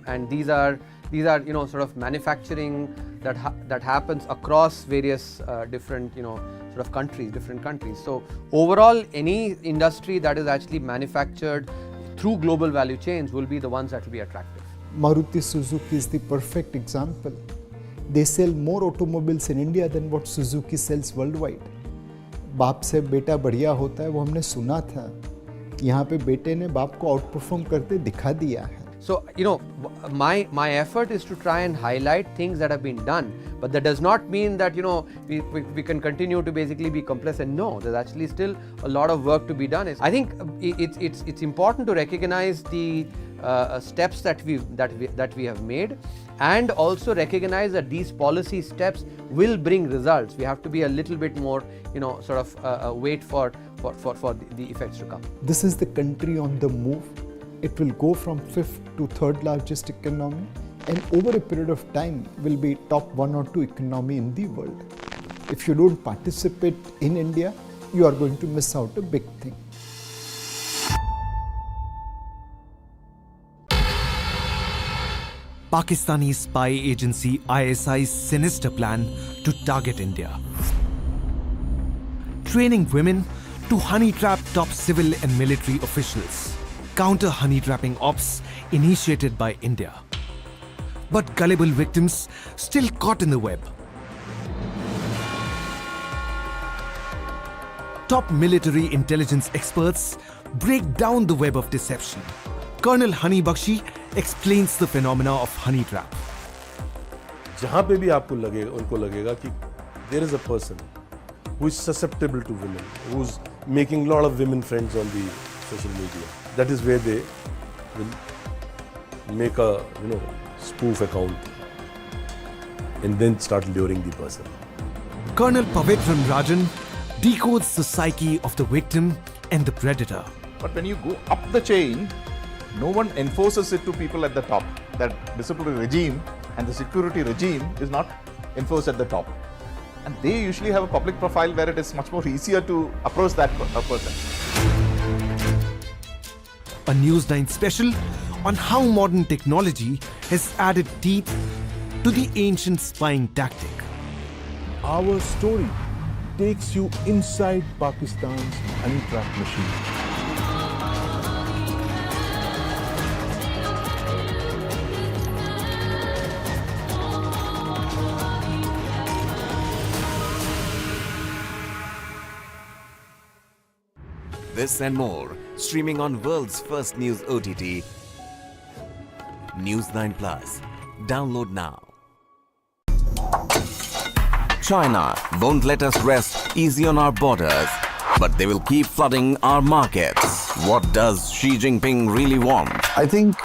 And these are sort of manufacturing that happens across various different different countries. So overall, any industry that is actually manufactured through global value chains will be the ones that will be attractive. Maruti Suzuki is the perfect example. They sell more automobiles in India than what Suzuki sells worldwide. बाप से बेटा बढ़िया होता है वो हमने सुना था. यहाँ पे बेटे ने बाप को आउटपरफॉर्म करते दिखा दिया है. So, my effort is to try and highlight things that have been done, but that does not mean that, we can continue to basically be complacent. No, there's actually still a lot of work to be done. I think it's important to recognize the steps that we have made, and also recognize that these policy steps will bring results. We have to be a little bit more, wait for the effects to come. This is the country on the move. It will go from 5th to 3rd largest economy, and over a period of time will be top 1 or 2 economy in the world. If you don't participate in India, you are going to miss out a big thing. Pakistani spy agency ISI's sinister plan to target India. Training women to honey trap top civil and military officials. Counter honey trapping ops initiated by India. But gullible victims still caught in the web. Top military intelligence experts break down the web of deception. Colonel Hani Bakshi explains the phenomena of honey trap. जहाँ पे भी आपको उनको लगेगा कि there is a person who is susceptible to women, who's making a lot of women friends on the social media. That is where they will make a spoof account and then start luring the person. Colonel Pavitram Rajan decodes the psyche of the victim and the predator. But when you go up the chain, no one enforces it to people at the top. That disciplinary regime and the security regime is not enforced at the top. And they usually have a public profile where it is much more easier to approach that person. A News9 special on how modern technology has added teeth to the ancient spying tactic. Our story takes you inside Pakistan's honey trap machine. This and more, streaming on world's first news OTT, News9 Plus. Download now. China won't let us rest easy on our borders, but they will keep flooding our markets. What does Xi Jinping really want? I think